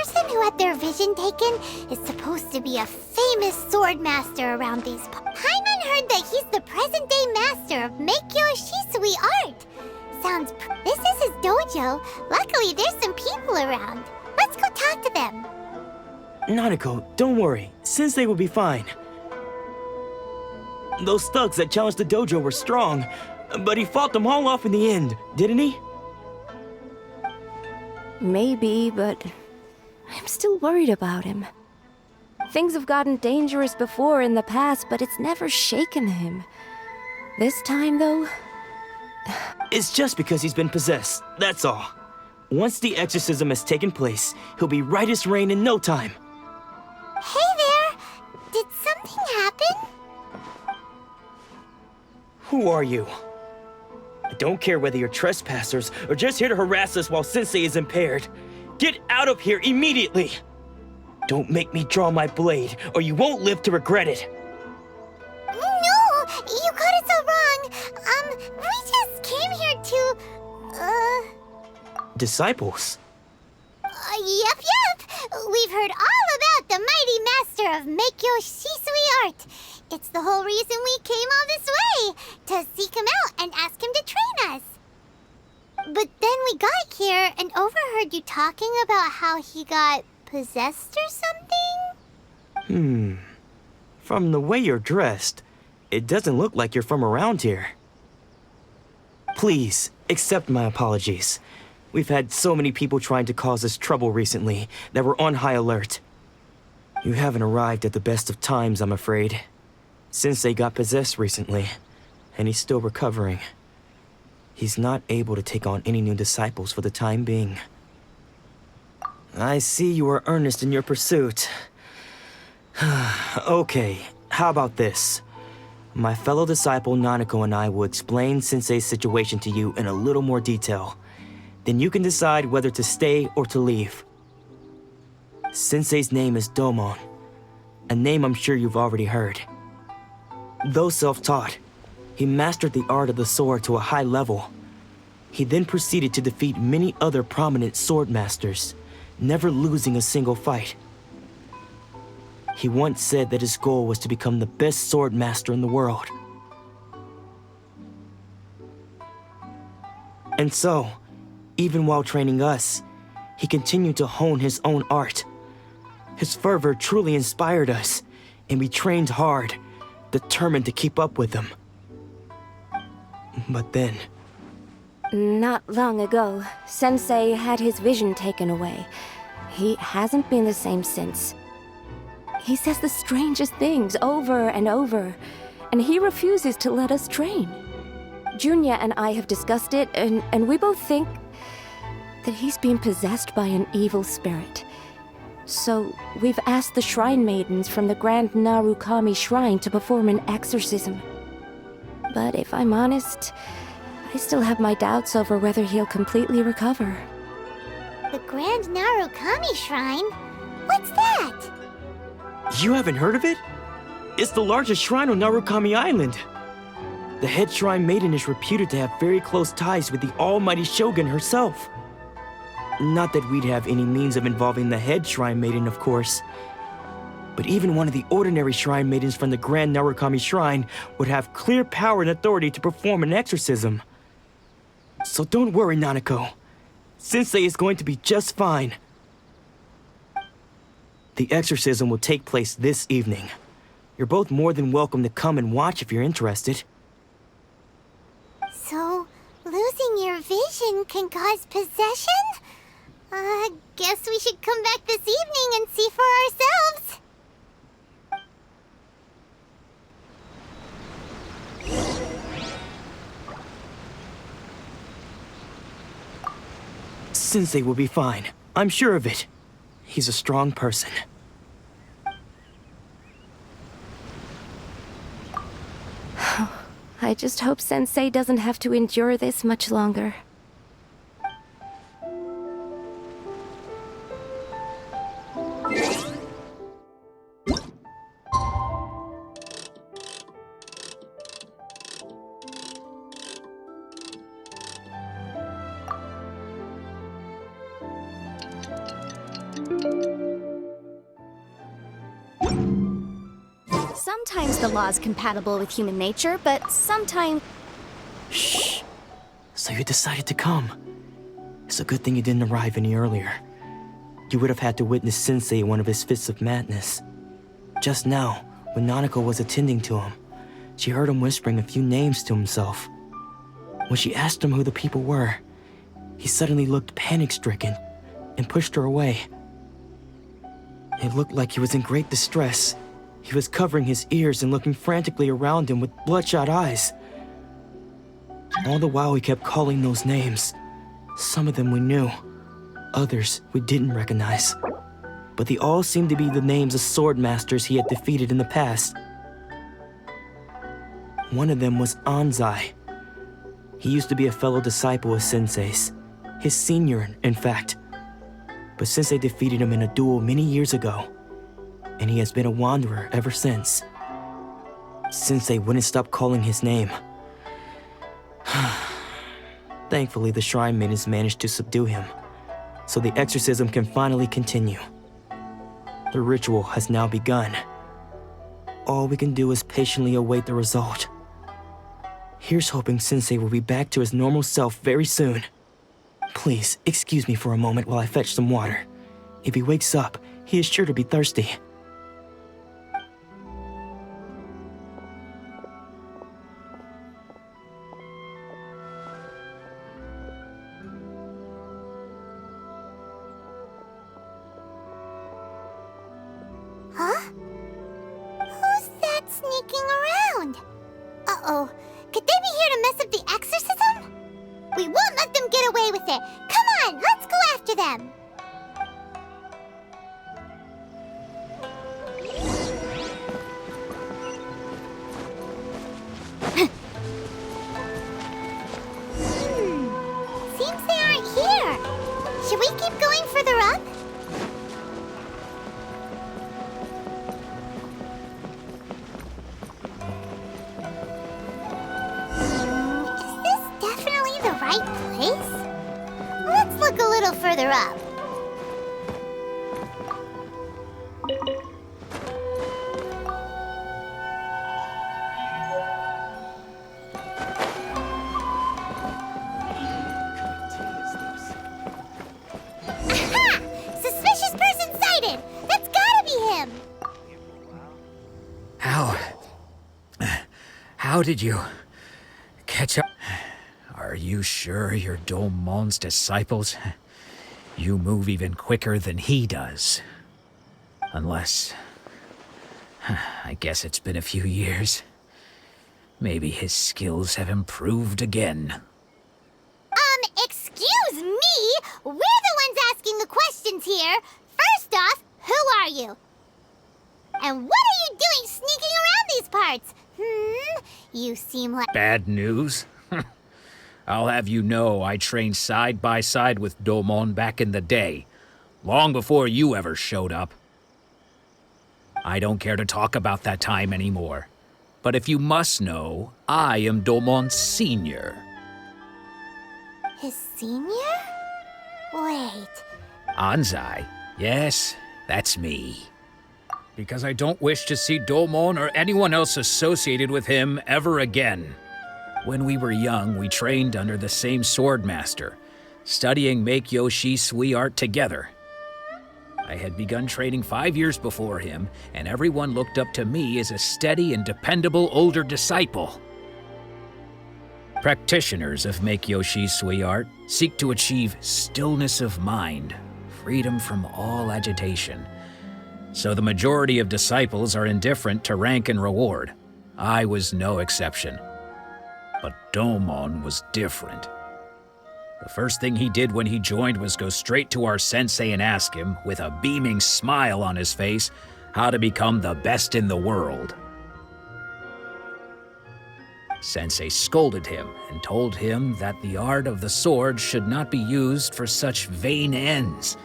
person who had their vision taken is supposed to be a famous sword master around these parts. Paimon heard that he's the present-day master of Meikyo Shisui art. This is his dojo. Luckily, there's some people around. Let's go talk to them. Nanako, don't worry. Sensei will be fine. Those thugs that challenged the dojo were strong, but he fought them all off in the end, didn't he? Maybe, but I'm still worried about him. Things have gotten dangerous before in the past, but it's never shaken him. This time, though... It's just because he's been possessed, that's all. Once the exorcism has taken place, he'll be right as rain in no time. Hey there! Did something happen? Who are you? I don't care whether you're trespassers or just here to harass us while Sensei is impaired. Get out of here immediately! Don't make me draw my blade, or you won't live to regret it. No! You got it so wrong! We just came here to... Disciples? Yep. We've heard all about the mighty master of Meikyo Shisui art. It's the whole reason we came all this way, to seek him out and ask him to train us. But then we got here and overheard you talking about how he got possessed or something? From the way you're dressed, it doesn't look like you're from around here. Please, accept my apologies. We've had so many people trying to cause us trouble recently that we're on high alert. You haven't arrived at the best of times, I'm afraid. Sensei got possessed recently, and he's still recovering. He's not able to take on any new disciples for the time being. I see you are earnest in your pursuit. Okay, how about this? My fellow disciple Nanako and I will explain Sensei's situation to you in a little more detail. Then you can decide whether to stay or to leave. Sensei's name is Domon, a name I'm sure you've already heard. Though self-taught, he mastered the art of the sword to a high level. He then proceeded to defeat many other prominent sword masters, never losing a single fight. He once said that his goal was to become the best sword master in the world. And so, even while training us, he continued to hone his own art. His fervor truly inspired us, and we trained hard, determined to keep up with him. But then... Not long ago, Sensei had his vision taken away. He hasn't been the same since. He says the strangest things over and over, and he refuses to let us train. Junya and I have discussed it, and we both think that he's being possessed by an evil spirit. So we've asked the shrine maidens from the Grand Narukami Shrine to perform an exorcism. But if I'm honest, I still have my doubts over whether he'll completely recover. The Grand Narukami Shrine? What's that? You haven't heard of it? It's the largest shrine on Narukami Island. The head shrine maiden is reputed to have very close ties with the almighty Shogun herself. Not that we'd have any means of involving the head shrine maiden, of course. But even one of the ordinary shrine maidens from the Grand Narukami Shrine would have clear power and authority to perform an exorcism. So don't worry, Nanako. Sensei is going to be just fine. The exorcism will take place this evening. You're both more than welcome to come and watch if you're interested. So, losing your vision can cause possession? Guess we should come back this evening and see for ourselves. Sensei will be fine. I'm sure of it. He's a strong person. I just hope Sensei doesn't have to endure this much longer. Sometimes the law's compatible with human nature, but sometimes... Shh. So you decided to come. It's a good thing you didn't arrive any earlier. You would have had to witness Sensei in one of his fits of madness. Just now, when Nanako was attending to him, she heard him whispering a few names to himself. When she asked him who the people were, he suddenly looked panic-stricken and pushed her away. It looked like he was in great distress. He was covering his ears and looking frantically around him with bloodshot eyes. All the while he kept calling those names. Some of them we knew, others we didn't recognize. But they all seemed to be the names of sword masters he had defeated in the past. One of them was Anzai. He used to be a fellow disciple of Sensei's, his senior, in fact. But Sensei defeated him in a duel many years ago, and he has been a wanderer ever since. Sensei wouldn't stop calling his name. Thankfully, the shrine maidens managed to subdue him, so the exorcism can finally continue. The ritual has now begun. All we can do is patiently await the result. Here's hoping Sensei will be back to his normal self very soon. Please, excuse me for a moment while I fetch some water. If he wakes up, he is sure to be thirsty. Huh? Who's that sneaking around? Uh-oh. Could they be here to mess up the exorcism? We won't let them get away with it. Come on, let's go after them. Seems they aren't here. Should we keep going further up? Right place? Let's look a little further up. Aha! Suspicious person sighted! That's gotta be him! How did you catch up? Are you sure you're Domon's disciples? You move even quicker than he does. Unless... I guess it's been a few years. Maybe his skills have improved again. Excuse me? We're the ones asking the questions here. First off, who are you? And what are you doing sneaking around these parts? You seem like... Bad news? I'll have you know I trained side by side with Domon back in the day, long before you ever showed up. I don't care to talk about that time anymore. But if you must know, I am Domon's senior. His senior? Wait. Anzai? Yes, that's me. Because I don't wish to see Domon or anyone else associated with him ever again. When we were young, we trained under the same sword master, studying Meikyo Shisui art together. I had begun training 5 years before him, and everyone looked up to me as a steady and dependable older disciple. Practitioners of Meikyo Shisui art seek to achieve stillness of mind, freedom from all agitation. So the majority of disciples are indifferent to rank and reward. I was no exception. But Domon was different. The first thing he did when he joined was go straight to our sensei and ask him, with a beaming smile on his face, how to become the best in the world. Sensei scolded him and told him that the art of the sword should not be used for such vain ends.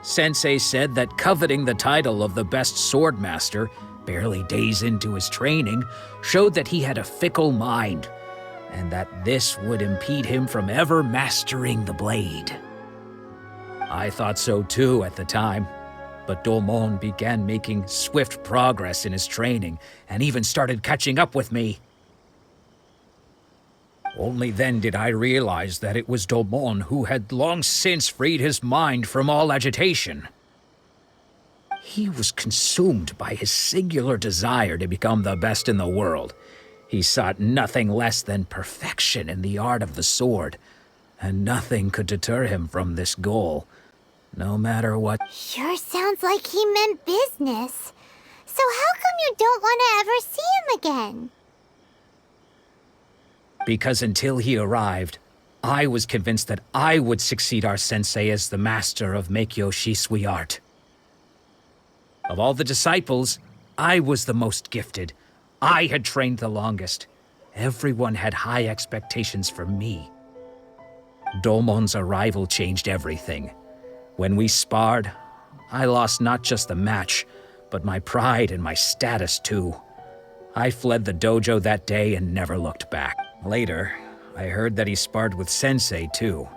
Sensei said that coveting the title of the best sword master, barely days into his training, showed that he had a fickle mind, and that this would impede him from ever mastering the blade. I thought so too at the time, But Domon began making swift progress in his training and even started catching up with me. Only then did I realize that it was Domon who had long since freed his mind from all agitation. He was consumed by his singular desire to become the best in the world. He sought nothing less than perfection in the art of the sword, and nothing could deter him from this goal, no matter what. Sure sounds like he meant business. So how come you don't want to ever see him again? Because until he arrived, I was convinced that I would succeed our sensei as the master of Meikyo Shisui art. Of all the disciples, I was the most gifted. I had trained the longest. Everyone had high expectations for me. Domon's arrival changed everything. When we sparred, I lost not just the match, but my pride and my status too. I fled the dojo that day and never looked back. Later, I heard that he sparred with Sensei too.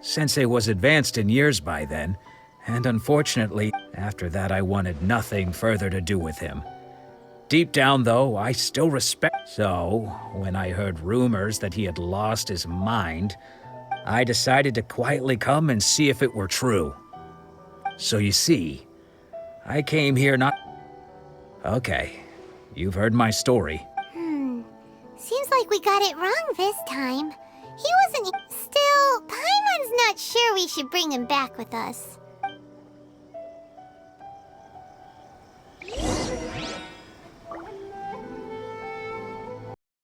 Sensei was advanced in years by then, and unfortunately, after that I wanted nothing further to do with him. Deep down though, I still respect. So, when I heard rumors that he had lost his mind, I decided to quietly come and see if it were true. So you see, I came here not... Okay, you've heard my story. Seems like we got it wrong this time. He wasn't... Still, Paimon's not sure we should bring him back with us.